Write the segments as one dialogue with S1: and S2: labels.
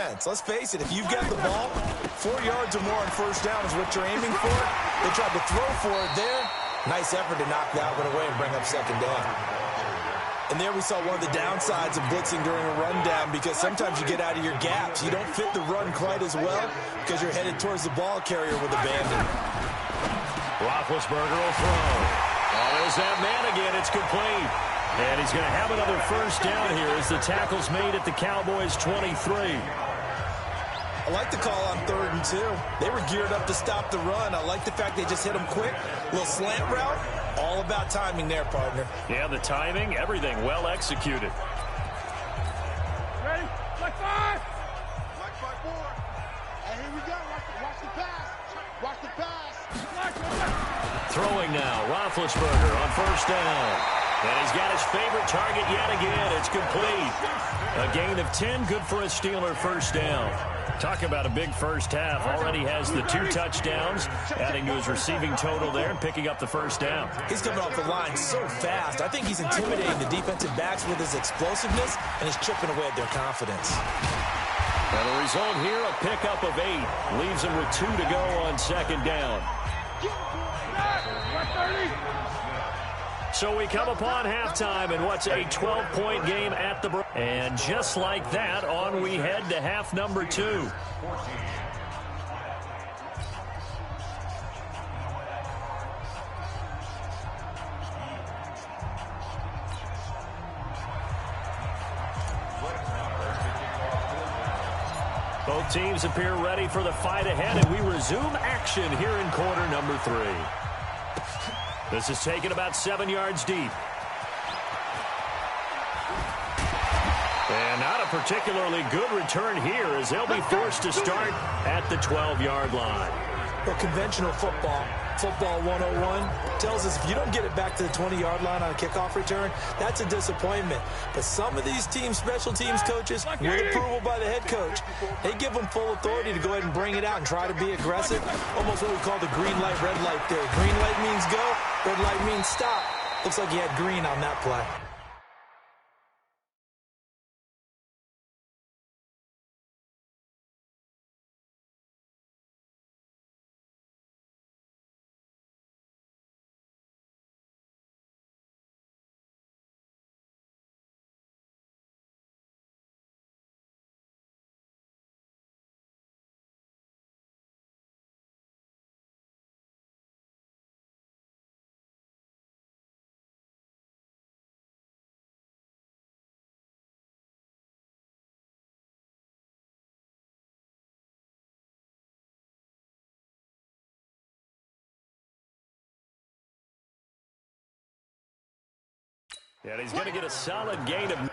S1: defense. Let's face it, if you've got the ball, 4 yards or more on first down is what you're aiming for. They tried to throw for it there. Nice effort to knock that one away and bring up second down. And there we saw one of the downsides of blitzing during a rundown, because sometimes you get out of your gaps. You don't fit the run quite as well because you're headed towards the ball carrier with abandon.
S2: Roethlisberger will throw. Oh, there's that man again. It's complete. And he's going to have another first down here as the tackle's made at the Cowboys' 23.
S1: I like the call on 3rd and 2. They were geared up to stop the run. I like the fact they just hit them quick. Little slant route. All about timing there, partner.
S2: Yeah, the timing, everything well executed.
S3: Ready? Like 5. Like 5 more. And here we go. Watch the pass. Watch the pass.
S2: Throwing now. Roethlisberger on first down. And he's got his favorite target yet again. It's complete. A gain of 10, good for a Steeler first down. Talk about a big first half. Already has the 2 touchdowns, adding to his receiving total there and picking up the first down.
S1: He's coming off the line so fast. I think he's intimidating the defensive backs with his explosiveness, and he's chipping away at their confidence.
S2: And the result here, a pickup of 8. Leaves him with 2 to go on second down. So we come upon halftime in what's a 12-point game at the break. And just like that, on we head to half number 2. Both teams appear ready for the fight ahead, and we resume action here in quarter number 3. This is taken about 7 yards deep. And not a particularly good return here, as they'll be forced to start at the 12-yard line.
S1: Well, conventional football 101, tells us if you don't get it back to the 20-yard line on a kickoff return, that's a disappointment. But some of these teams, special teams coaches, with approval by the head coach, they give them full authority to go ahead and bring it out and try to be aggressive. Almost what we call the green light, red light theory. Green light means go, red light means stop. Looks like he had green on that play.
S2: And he's going to get a solid gain of...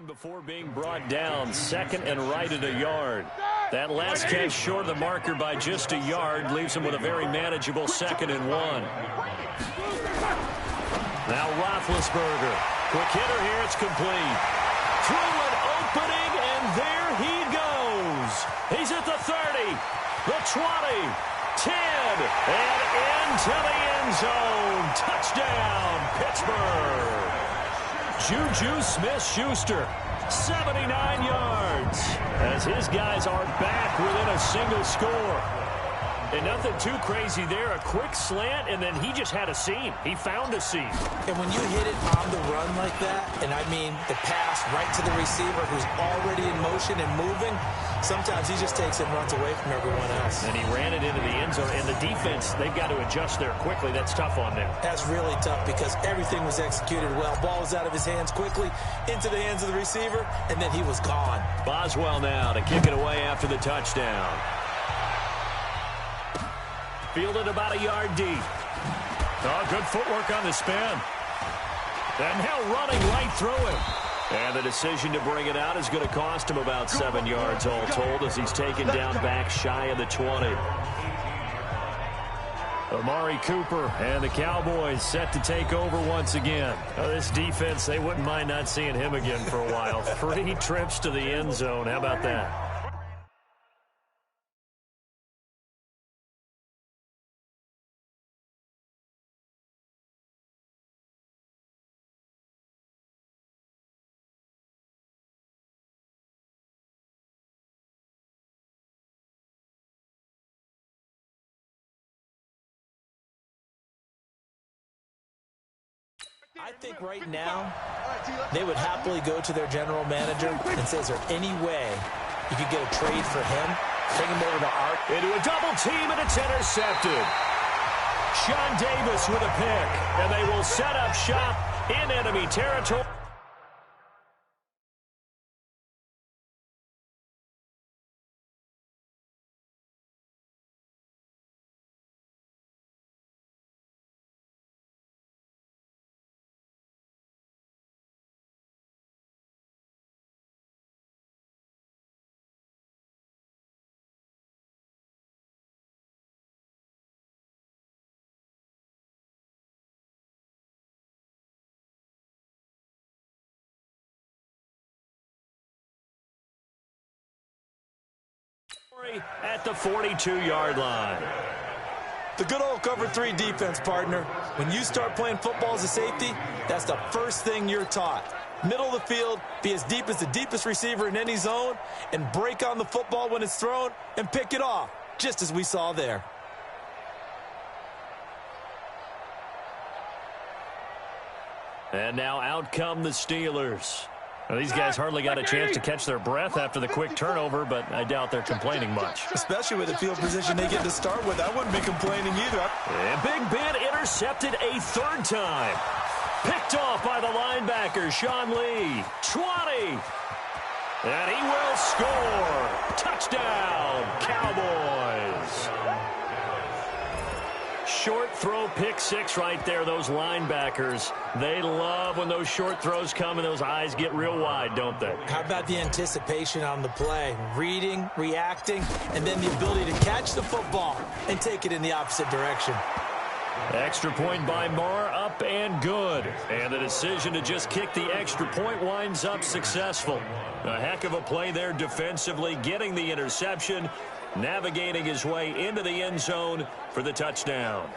S2: before being brought down, second and right at a yard. That last catch short of the marker by just a yard leaves him with a very manageable 2nd and 1. Now Roethlisberger, quick hitter here, it's complete. Through an opening, and there he goes. He's at the 30, the 20, 10, and into the end zone. Touchdown, Pittsburgh. Juju Smith-Schuster, 79 yards, as his guys are back within a single score. And nothing too crazy there. A quick slant, and then he just had a seam. He found a seam.
S1: And when you hit it on the run like that, and I mean the pass right to the receiver who's already in motion and moving, sometimes he just takes it and runs away from everyone else.
S2: And he ran it into the end zone. And the defense, they've got to adjust there quickly. That's tough on them.
S1: That's really tough because everything was executed well. Ball was out of his hands quickly, into the hands of the receiver, and then he was gone.
S2: Boswell now to kick it away after the touchdown. Fielded about a yard deep. Oh, good footwork on the spin. And now running right through him. And the decision to bring it out is going to cost him about 7 yards all told as he's taken down back shy of the 20. Amari Cooper and the Cowboys set to take over once again. This defense, they wouldn't mind not seeing him again for a while. 3 trips to the end zone. How about that?
S1: I think right now they would happily go to their general manager and say, is there any way you could get a trade for him? Bring him over to Art.
S2: Into a double team, and it's intercepted. Sean Davis with a pick, and they will set up shop in enemy territory. At the 42-yard line.
S1: The good old cover 3 defense, partner. When you start playing football as a safety, that's the first thing you're taught. Middle of the field, be as deep as the deepest receiver in any zone, and break on the football when it's thrown and pick it off, just as we saw there.
S2: And now out come the Steelers. Well, these guys hardly got a chance to catch their breath after the quick turnover, but I doubt they're complaining much.
S1: Especially with the field position they get to start with. I wouldn't be complaining either.
S2: And Big Ben intercepted a 3rd time. Picked off by the linebacker, Sean Lee. 20. And he will score. Touchdown, Cowboys. Short throw, pick 6 right there. Those linebackers, they love when those short throws come and those eyes get real wide, don't they?
S1: How about the anticipation on the play? Reading, reacting, and then the ability to catch the football and take it in the opposite direction.
S2: Extra point by Marr, up and good. And the decision to just kick the extra point winds up successful. A heck of a play there defensively, getting the interception, navigating his way into the end zone for the touchdown.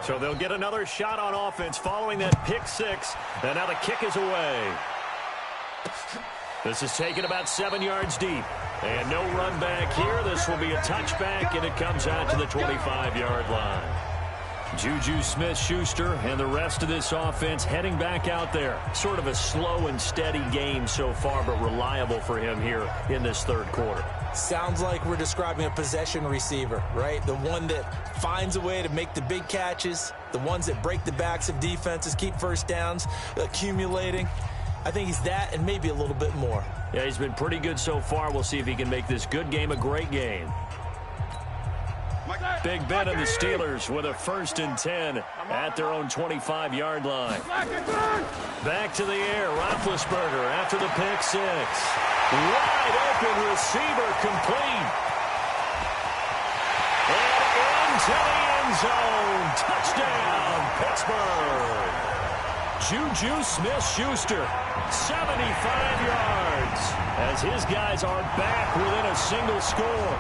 S2: So they'll get another shot on offense following that pick six. And now the kick is away. This is taken about 7 yards deep. And no run back here. This will be a touchback, and it comes out to the 25-yard line. Juju Smith-Schuster and the rest of this offense heading back out there. Sort of a slow and steady game so far, but reliable for him here in this third quarter.
S1: Sounds like we're describing a possession receiver, right? The one that finds a way to make the big catches, the ones that break the backs of defenses, keep first downs, accumulating. I think he's that and maybe a little bit more.
S2: Yeah, he's been pretty good so far. We'll see if he can make this good game a great game. Big Ben and the Steelers with a 1st and 10 at their own 25-yard line. Back to the air. Roethlisberger after the pick six. Wide open receiver complete. And into the end zone. Touchdown, Pittsburgh. Juju Smith-Schuster, 75 yards, as his guys are back within a single score.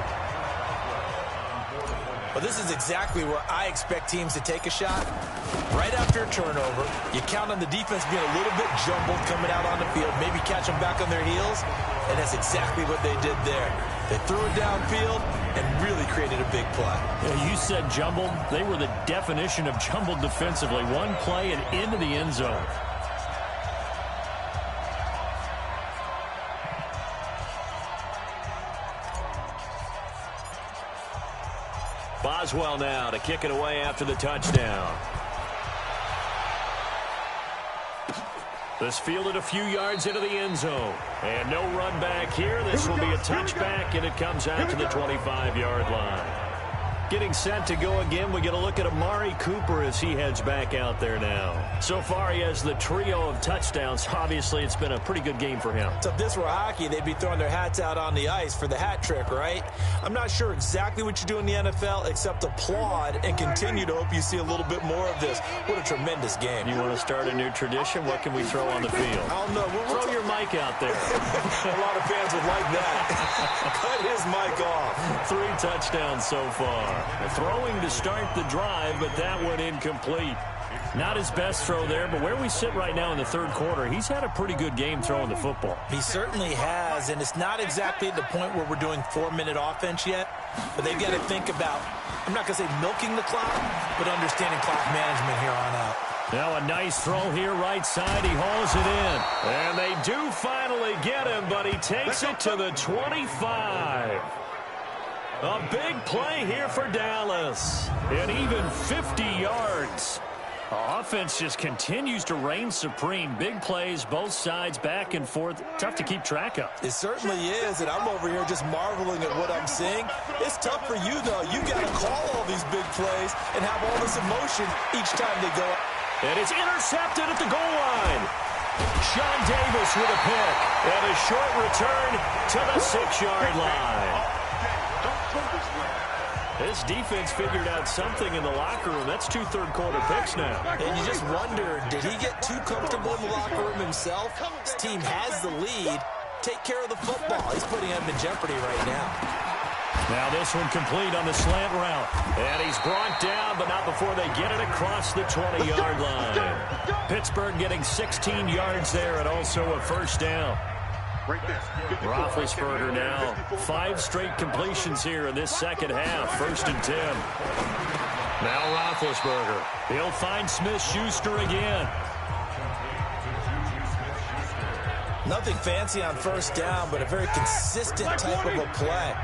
S1: Well, this is exactly where I expect teams to take a shot. Right after a turnover, you count on the defense being a little bit jumbled coming out on the field, maybe catch them back on their heels, and that's exactly what they did there. They threw it downfield and really created a big play.
S2: Yeah, you said jumbled. They were the definition of jumbled defensively. One play and into the end zone. Boswell now to kick it away after the touchdown. This fielded a few yards into the end zone. And no run back here. This will be a touchback, and it comes out to the 25-yard line. Getting set to go again, we get a look at Amari Cooper as he heads back out there now. So far, he has the trio of touchdowns. Obviously, it's been a pretty good game for him.
S1: So if this were hockey, they'd be throwing their hats out on the ice for the hat trick, right? I'm not sure exactly what you do in the NFL except applaud and continue to hope you see a little bit more of this. What a tremendous game.
S2: You want to start a new tradition? What can we throw on the field?
S1: I don't know.
S2: Throw your mic out there.
S1: A lot of fans would like that. Cut his mic off.
S2: 3 touchdowns so far. Throwing to start the drive, but that one incomplete. Not his best throw there, but where we sit right now in the third quarter, he's had a pretty good game throwing the football.
S1: He certainly has, and it's not exactly at the point where we're doing 4-minute offense yet, but they've got to think about, I'm not going to say milking the clock, but understanding clock management here on out.
S2: Now a nice throw here right side. He hauls it in. And they do finally get him, but he takes it to the 25. A big play here for Dallas. And even 50 yards. Offense just continues to reign supreme. Big plays, both sides, back and forth. Tough to keep track of.
S1: It certainly is, and I'm over here just marveling at what I'm seeing. It's tough for you, though. You've got to call all these big plays and have all this emotion each time they go.
S2: And it's intercepted at the goal line. Sean Davis with a pick. And a short return to the 6-yard line. This defense figured out something in the locker room. That's 2 third-quarter picks now.
S1: And you just wonder, did he get too comfortable in the locker room himself? His team has the lead. Take care of the football. He's putting him in jeopardy right now.
S2: Now this one complete on the slant route. And he's brought down, but not before they get it across the 20-yard line. Pittsburgh getting 16 yards there and also a first down. Roethlisberger now 5 straight completions here in this second half. 1st and 10. Now Roethlisberger. He'll find Smith-Schuster again.
S1: Nothing fancy on first down, but a very consistent type of a play.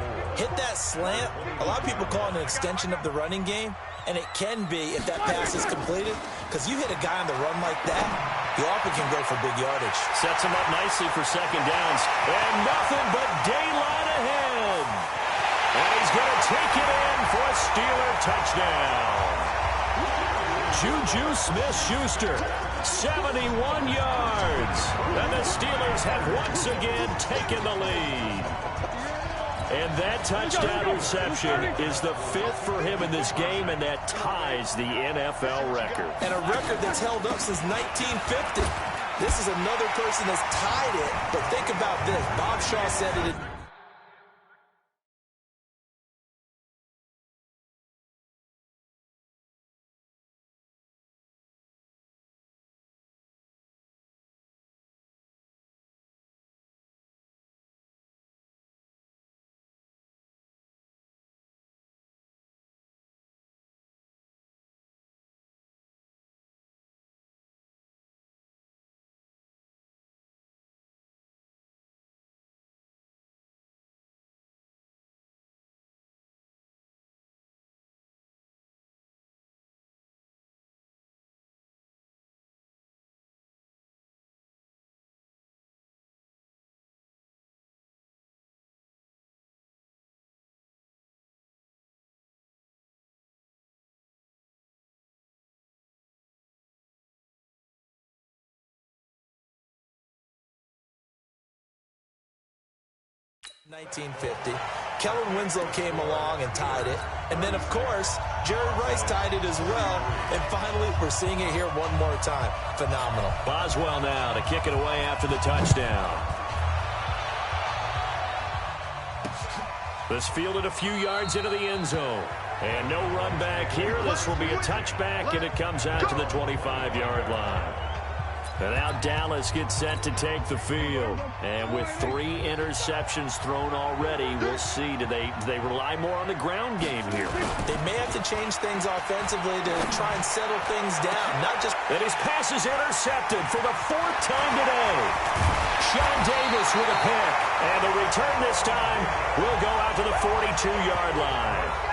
S1: Hit that slant. A lot of people call it an extension of the running game, and it can be if that pass is completed, because you hit a guy on the run like that, you often can go for big yardage.
S2: Sets him up nicely for second downs, and nothing but daylight ahead. And he's going to take it in for a Steeler touchdown. Juju Smith-Schuster, 71 yards. And the Steelers have once again taken the lead. And that touchdown reception is the 5th for him in this game, and that ties the NFL record.
S1: And a record that's held up since 1950. This is another person that's tied it, but think about this. Bob Shaw said it 1950. Kellen Winslow came along and tied it. And then, of course, Jerry Rice tied it as well. And finally, we're seeing it here one more time. Phenomenal.
S2: Boswell now to kick it away after the touchdown. This fielded a few yards into the end zone. And no run back here. This will be a touchback, and it comes out to the 25-yard line. And now Dallas gets set to take the field. And with 3 interceptions thrown already, we'll see. Do they rely more on the ground game here?
S1: They may have to change things offensively to try and settle things down. Not just...
S2: And his pass is intercepted for the 4th time today. Sean Davis with a pick. And the return this time will go out to the 42-yard line.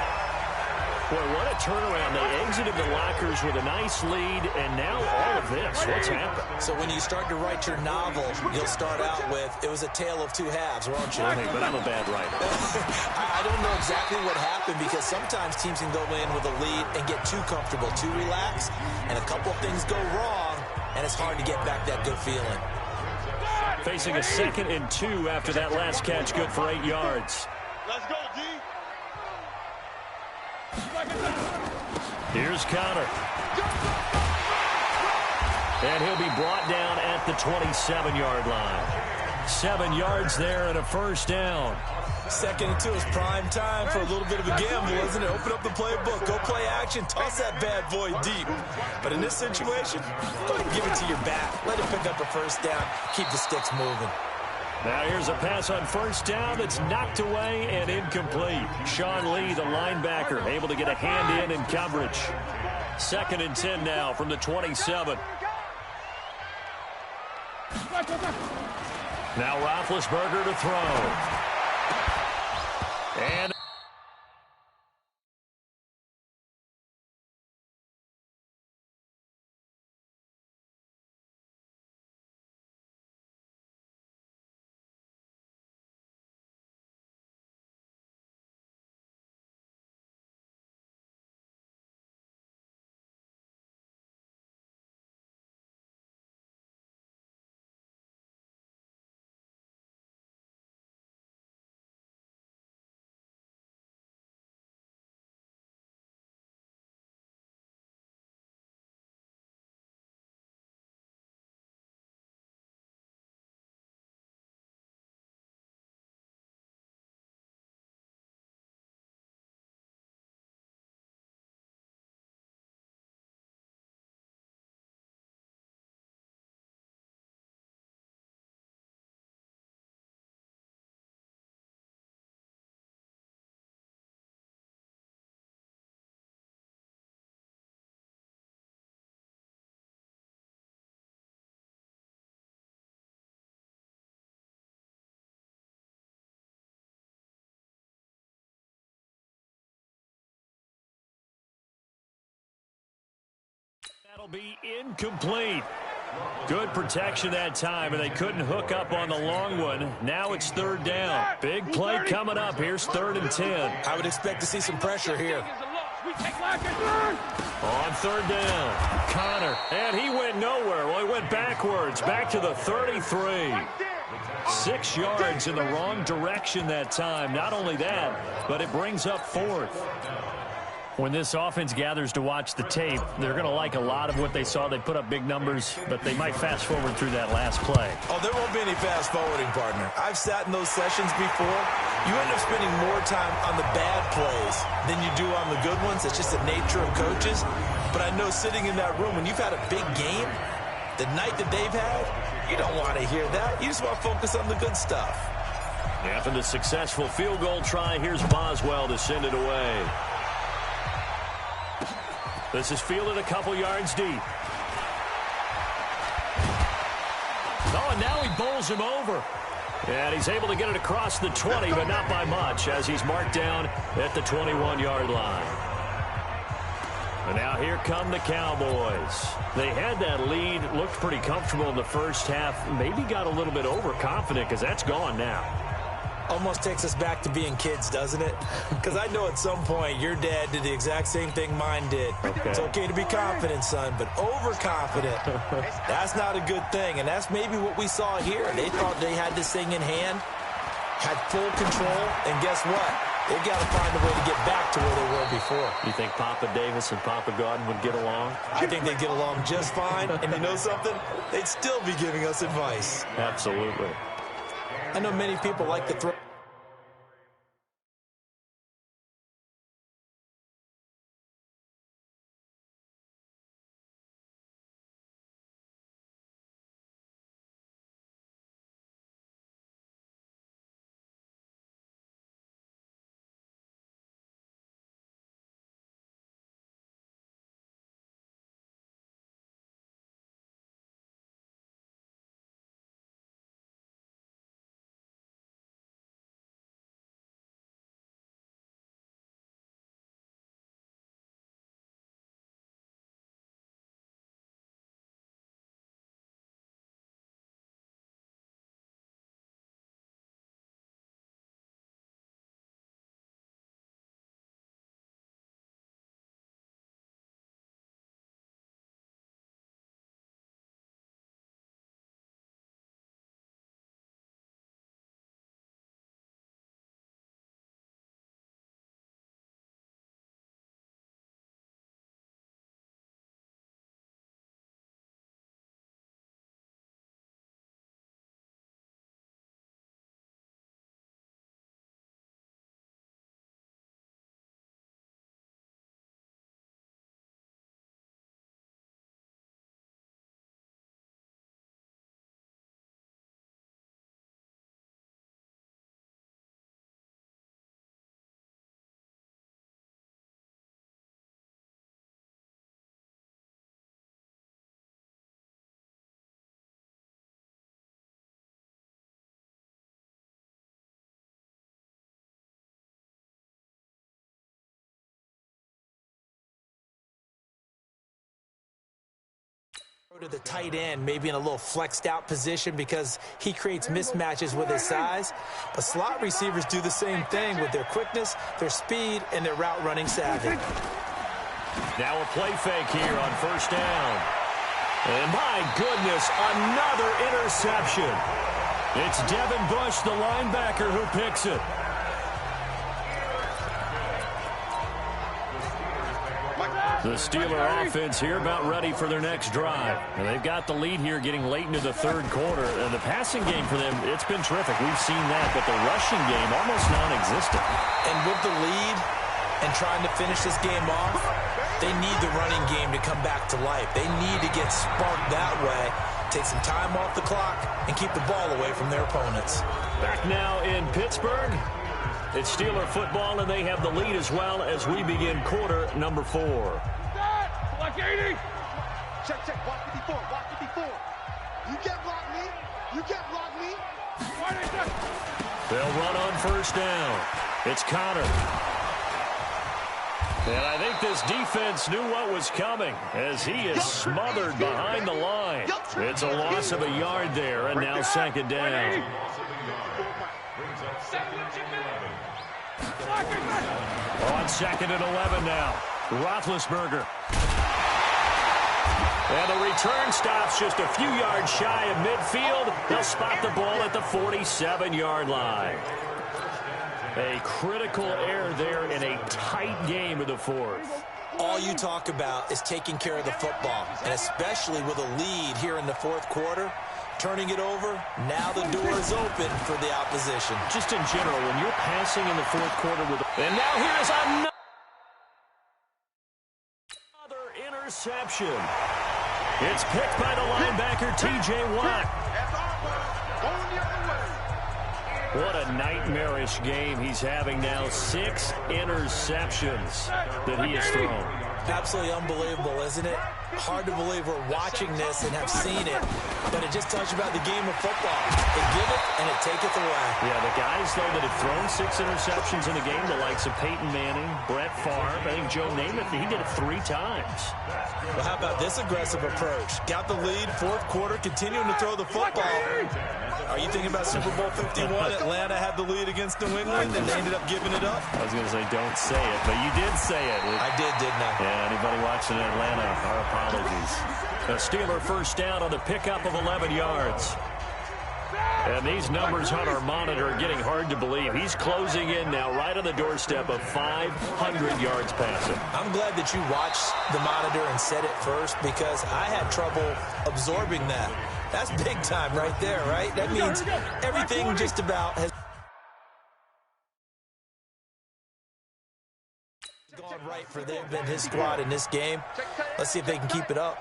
S2: Boy, what a turnaround. They exited the lockers with a nice lead, and now all of this. What's happened?
S1: So when you start to write your novel, you'll start out with, it was a tale of 2 halves, won't you?
S2: Hey, but I'm a bad writer.
S1: I don't know exactly what happened, because sometimes teams can go in with a lead and get too comfortable, too relaxed, and a couple of things go wrong, and it's hard to get back that good feeling.
S2: Facing a 2nd and 2 after that last catch, good for 8 yards.
S3: Let's go, D.
S2: Here's Connor. And he'll be brought down at the 27-yard line. 7 yards there and a first down.
S1: 2nd and 2 is prime time for a little bit of a gamble, isn't it? Open up the playbook, go play action, toss that bad boy deep. But in this situation, go ahead and give it to your back. Let it pick up a first down. Keep the sticks moving.
S2: Now here's a pass on first down that's knocked away and incomplete. Sean Lee, the linebacker, able to get a hand in coverage. 2nd and 10 now from the 27. Now Roethlisberger to throw. And that'll be incomplete. Good protection that time, and they couldn't hook up on the long one. Now it's 3rd down. Big play coming up. Here's 3rd and 10.
S1: I would expect to see some pressure here.
S2: On 3rd down, Connor, and he went nowhere. Well, he went backwards, back to the 33. 6 yards in the wrong direction that time. Not only that, but it brings up 4th. When this offense gathers to watch the tape, they're going to like a lot of what they saw. They put up big numbers, but they might fast forward through that last play.
S1: Oh, there won't be any fast forwarding, partner. I've sat in those sessions before. You end up spending more time on the bad plays than you do on the good ones. It's just the nature of coaches. But I know sitting in that room, when you've had a big game, the night that they've had, you don't want to hear that. You just want to focus on the good stuff.
S2: After the successful field goal try, here's Boswell to send it away. This is fielded a couple yards deep. Oh, and now he bowls him over. And he's able to get it across the 20, but not by much, as he's marked down at the 21-yard line. And now here come the Cowboys. They had that lead, looked pretty comfortable in the first half, maybe got a little bit overconfident because that's gone now.
S1: Almost takes us back to being kids, doesn't it? Because I know at some point your dad did the exact same thing mine did.
S2: Okay.
S1: It's okay to be confident, son, but overconfident, that's not a good thing. And that's maybe what we saw here. They thought they had this thing in hand. had full control, and guess what? They've got to find a way to get back to where they were before.
S2: You think Papa Davis and Papa Godin would get along?
S1: I think they'd get along just fine, and you know something? They'd still be giving us advice.
S2: Absolutely.
S1: I know many people like to throw... to the tight end, maybe in a little flexed out position because he creates mismatches with his size. But slot receivers do the same thing with their quickness, their speed, and their route running savvy.
S2: Now a play fake here on first down. And my goodness, another interception. It's Devin Bush, the linebacker, who picks it. The Steeler offense here about ready for their next drive. And they've got the lead here getting late into the third quarter. And the passing game for them, it's been terrific. We've seen that. But the rushing game, almost non-existent.
S1: And with the lead and trying to finish this game off, they need the running game to come back to life. They need to get sparked that way, take some time off the clock, and keep the ball away from their opponents.
S2: Back now in Pittsburgh. It's Steeler football, and they have the lead as well as we begin quarter number 4.
S3: Block 80. Check, check. Watch 54. Watch 54. You can't block me. You can't block me.
S2: They'll run on first down. It's Connor. And I think this defense knew what was coming as he is smothered behind the line. It's a loss of a yard there, and now second down. On second and 11 now. Roethlisberger. And the return stops just a few yards shy of midfield. They'll spot the ball at the 47-yard line. A critical error there in a tight game of the fourth.
S1: All you talk about is taking care of the football, and especially with a lead here in the fourth quarter. Turning it over, now the door is open for the opposition.
S2: Just in general, when you're passing in the fourth quarter with... And now here's another interception. It's picked by the linebacker, T.J. Watt. What a nightmarish game he's having now. 6 interceptions that he has thrown.
S1: Absolutely unbelievable, isn't it? Hard to believe we're watching this and have seen it, but it just tells you about the game of football. They give it, and it taketh away.
S2: Yeah, the guys, though, that have thrown 6 interceptions in a game, the likes of Peyton Manning, Brett Favre, I think Joe Namath, he did it 3 times.
S1: Well, how about this aggressive approach? Got the lead, fourth quarter, continuing to throw the football. Are you thinking about Super Bowl 51? Atlanta had the lead against New England, and they ended up giving it up?
S2: I was going to say, don't say it, but you did say it.
S1: I did, didn't I?
S2: Yeah, anybody watching Atlanta, our apologies. A Steeler first down on the pickup of 11 yards. And these numbers on our monitor are getting hard to believe. He's closing in now right on the doorstep of 500 yards passing.
S1: I'm glad that you watched the monitor and said it first because I had trouble absorbing that. That's big time right there, right? That means everything just about has gone right for his squad in this game. Let's see if they can keep it up.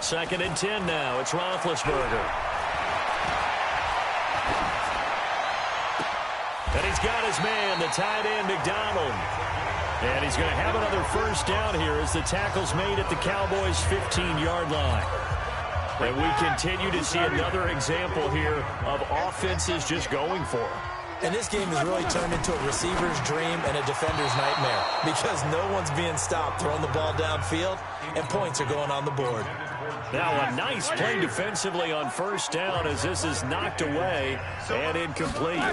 S2: Second and 10 now. It's Roethlisberger. And he's got his man, the tight end, McDonald. And he's going to have another first down here as the tackle's made at the Cowboys' 15-yard line. And we continue to see another example here of offenses just going for it.
S1: And this game has really turned into a receiver's dream and a defender's nightmare because no one's being stopped throwing the ball downfield, and points are going on the board.
S2: Now a nice play defensively on first down as this is knocked away and incomplete.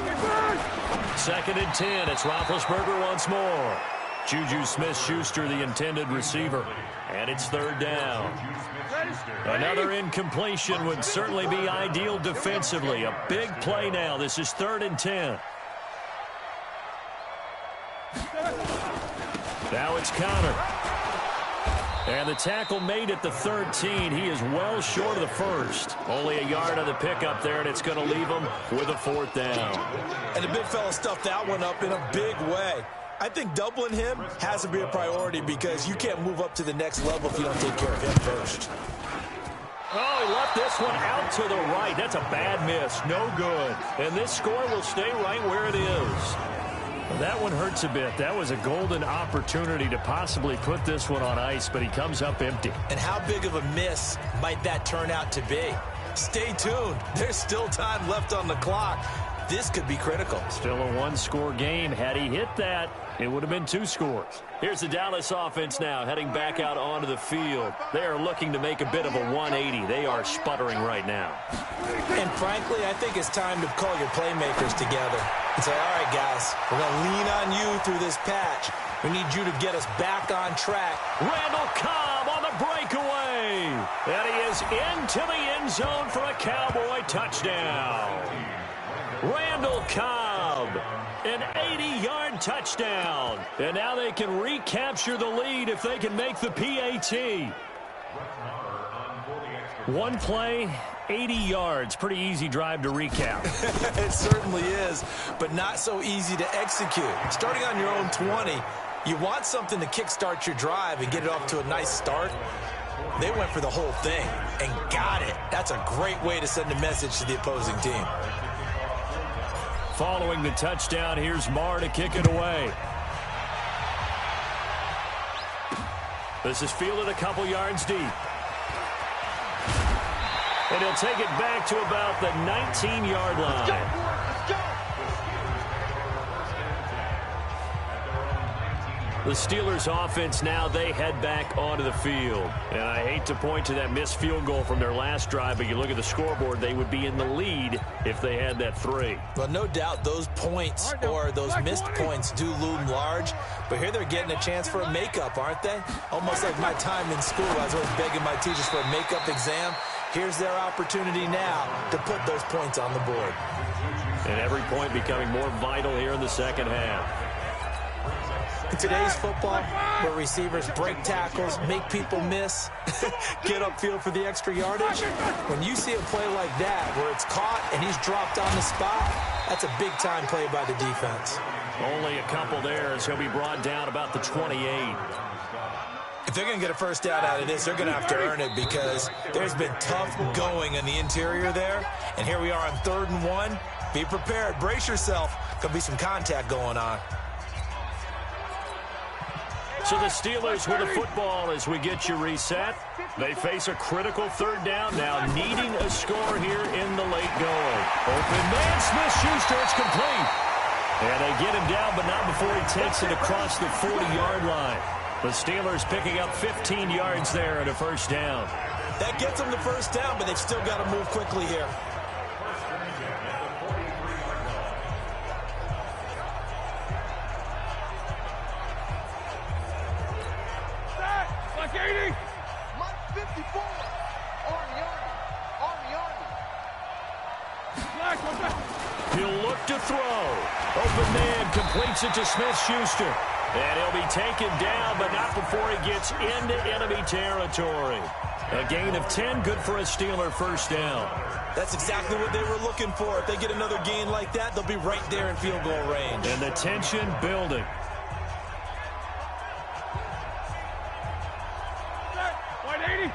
S2: Second and 10. It's Roethlisberger once more. Juju Smith-Schuster, the intended receiver. And it's third down. Another incompletion would certainly be ideal defensively. A big play now. This is third and 10. Now it's Connor. And the tackle made at the 13. He is well short of the first. Only a yard on the pickup there, and it's going to leave him with a fourth down.
S1: And the big fella stuffed that one up in a big way. I think doubling him has to be a priority because you can't move up to the next level if you don't take care of him first.
S2: Oh, he left this one out to the right. That's a bad miss. No good. And this score will stay right where it is. That one hurts a bit. That was a golden opportunity to possibly put this one on ice, but he comes up empty.
S1: And how big of a miss might that turn out to be? Stay tuned. There's still time left on the clock. This could be critical.
S2: Still a one-score game. Had he hit that, it would have been 2 scores. Here's the Dallas offense now heading back out onto the field. They are looking to make a bit of a 180. They are sputtering right now.
S1: And frankly, I think it's time to call your playmakers together and say, all right, guys, we're going to lean on you through this patch. We need you to get us back on track.
S2: Randall Cobb on the breakaway. And he is into the end zone for a Cowboy touchdown. Randall Cobb, an 80-yard touchdown. And now they can recapture the lead if they can make the PAT. One play, 80 yards. Pretty easy drive to recap.
S1: It certainly is, but not so easy to execute. Starting on your own 20, you want something to kickstart your drive and get it off to a nice start. They went for the whole thing and got it. That's a great way to send a message to the opposing team.
S2: Following the touchdown, here's Marr to kick it away. This is fielded a couple yards deep. And he'll take it back to about the 19-yard line.
S3: Let's go.
S2: The Steelers offense now, they head back onto the field. And I hate to point to that missed field goal from their last drive, but you look at the scoreboard, they would be in the lead if they had that 3.
S1: Well, no doubt those points or those missed points do loom large, but here they're getting a chance for a makeup, aren't they? Almost like my time in school. I was always begging my teachers for a makeup exam. Here's their opportunity now to put those points on the board.
S2: And every point becoming more vital here in the second half.
S1: In today's football, where receivers break tackles, make people miss, get upfield for the extra yardage, when you see a play like that where it's caught and he's dropped on the spot, that's a big-time play by the defense.
S2: Only a couple there as he'll be brought down about the 28.
S1: If they're going to get a first down out of this, they're going to have to earn it because there's been tough going in the interior there. And here we are on 3rd and 1. Be prepared. Brace yourself. Could be some contact going on.
S2: So the Steelers with the football as we get you reset. They face a critical 3rd down now, needing a score here in the late going. Open man, Smith-Schuster, it's complete. And they get him down, but not before he takes it across the 40-yard line. The Steelers picking up 15 yards there and a first down.
S1: That gets them the first down, but they've still got to move quickly here.
S3: Mark 54.
S2: He'll look to throw. Open man completes it to Smith-Schuster. And he'll be taken down, but not before he gets into enemy territory. A gain of 10, good for a Steeler first down.
S1: That's exactly what they were looking for. If they get another gain like that, they'll be right there in field goal range.
S2: And the tension building.
S3: White 80.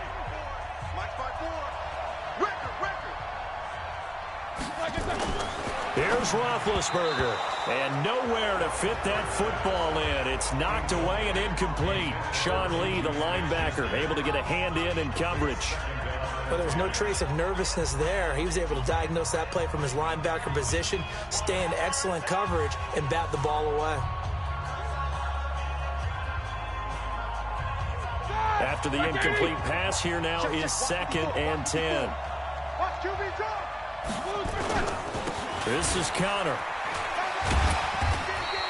S2: Here's Roethlisberger, and nowhere to fit that football in. It's knocked away and incomplete. Sean Lee, the linebacker, able to get a hand in coverage.
S1: But there's no trace of nervousness there. He was able to diagnose that play from his linebacker position, stay in excellent coverage, and bat the ball away.
S2: After the incomplete pass, here now is 2nd and 10. This is Connor.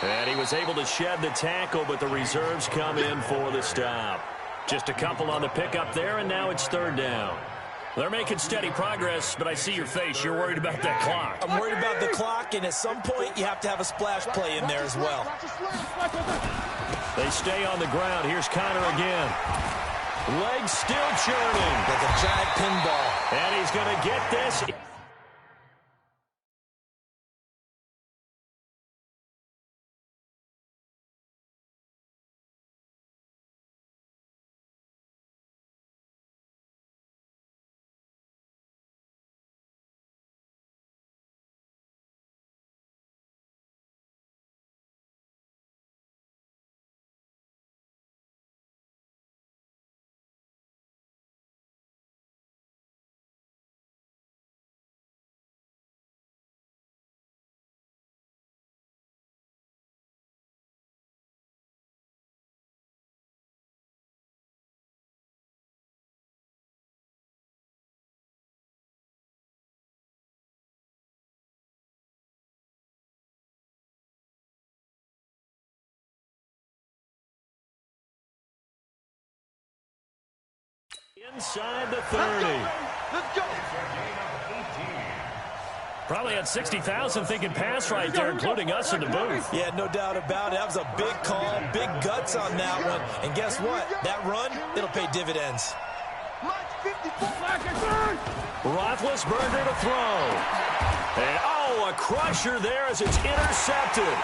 S2: And he was able to shed the tackle, but the reserves come in for the stop. Just a couple on the pickup there, and now it's 3rd down. They're making steady progress, but I see your face. You're worried about that clock.
S1: I'm worried about the clock, and at some point, you have to have a splash play in there as well.
S2: They stay on the ground. Here's Connor again. Legs still churning.
S1: Like a giant pinball.
S2: And he's going to get this. Inside the 30.
S3: Let's go.
S2: Probably had 60,000 thinking pass right there, including us in the booth.
S1: Yeah, no doubt about it. That was a big call, big guts on that one. And guess what? That run, it'll pay dividends.
S2: Roethlisberger to throw. And, oh, a crusher there as it's intercepted.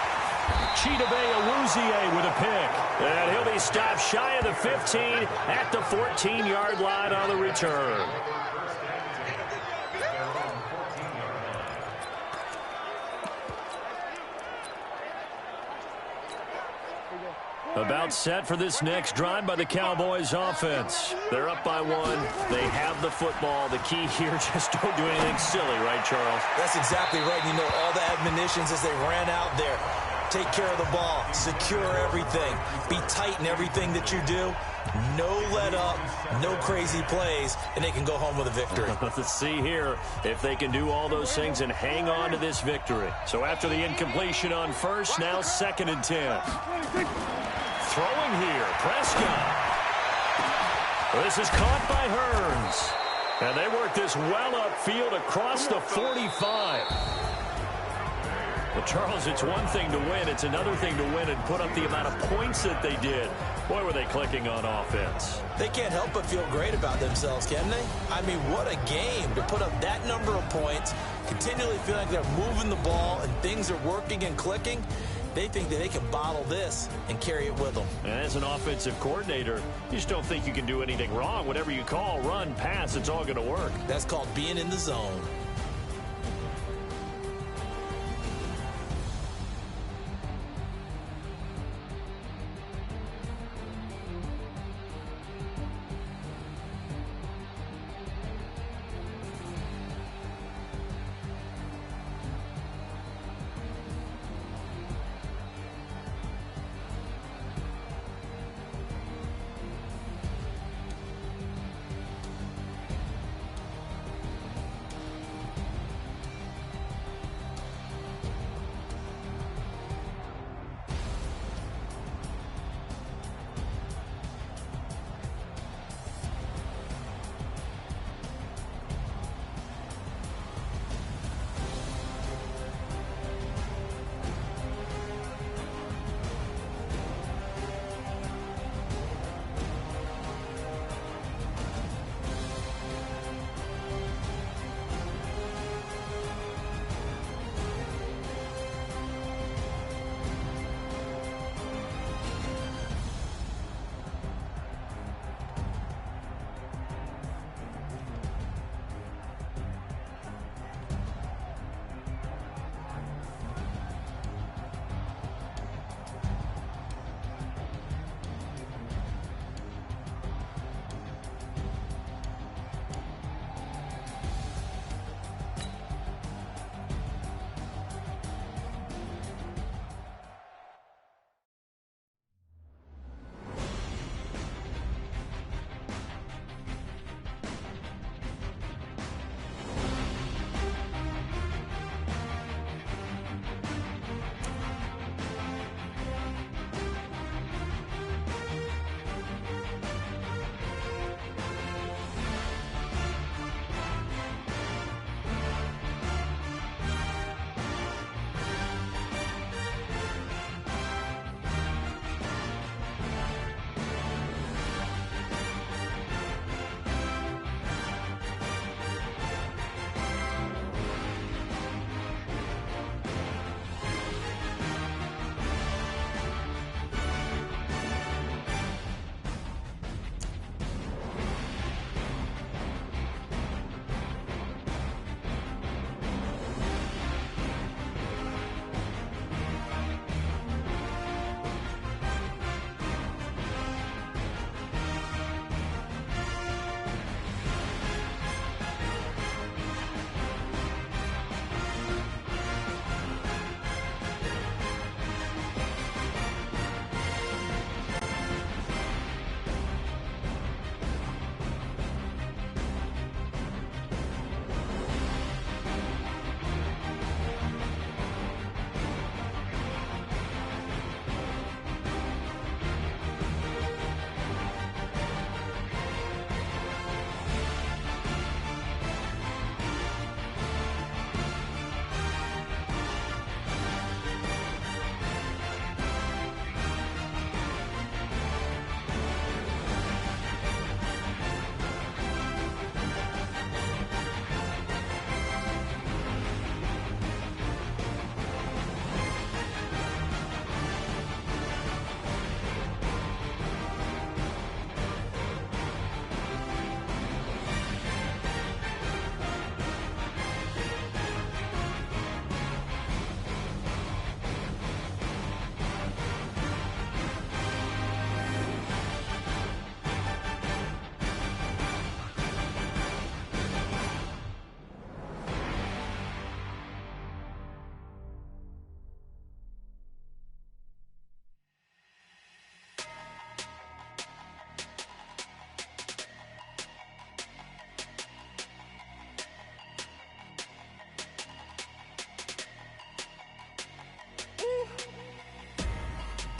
S2: Chidobe Awuzie with a pick. And he'll be stopped shy of the 15 at the 14-yard line on the return. About set for this next drive by the Cowboys offense. They're up by 1. They have the football. The key here, just don't do anything silly, right, Charles?
S1: That's exactly right. You know, all the admonitions as they ran out there. Take care of the ball. Secure everything. Be tight in everything that you do. No let up, no crazy plays, and they can go home with a victory.
S2: Let's see here if they can do all those things and hang on to this victory. So after the incompletion on first, now 2nd and 10. Throwing here, Prescott. This is caught by Hearns. And they work this well upfield across the 45. Well, Charles, it's one thing to win. It's another thing to win and put up the amount of points that they did. Boy, were they clicking on offense.
S1: They can't help but feel great about themselves, can they? I mean, what a game to put up that number of points, continually feel like they're moving the ball and things are working and clicking. They think that they can bottle this and carry it with them.
S2: And as an offensive coordinator, you just don't think you can do anything wrong. Whatever you call, run, pass, it's all going to work.
S1: That's called being in the zone.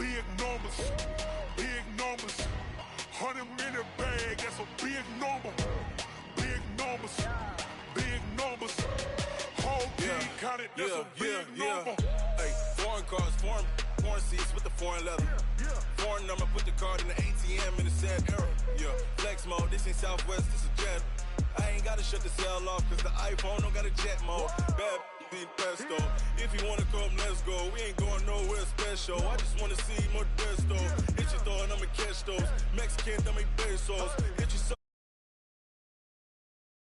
S4: big numbers, big numbers. 100 minute bag, that's a big number. Big numbers, big numbers. Whole team counted, that's a big number.
S5: Hey, foreign cars, foreign seats with the foreign leather. Foreign number, put the card in the ATM in the sad era. Yeah, flex mode, this ain't Southwest, this is Jet. I ain't gotta shut the cell off, cause the iPhone don't got a jet mode. Bad be pesto. If you wanna come, let's go. We ain't going nowhere special. I just wanna see more desto. Hit your throw and I'ma catch those. Mexican, dummy pesos. Hit you so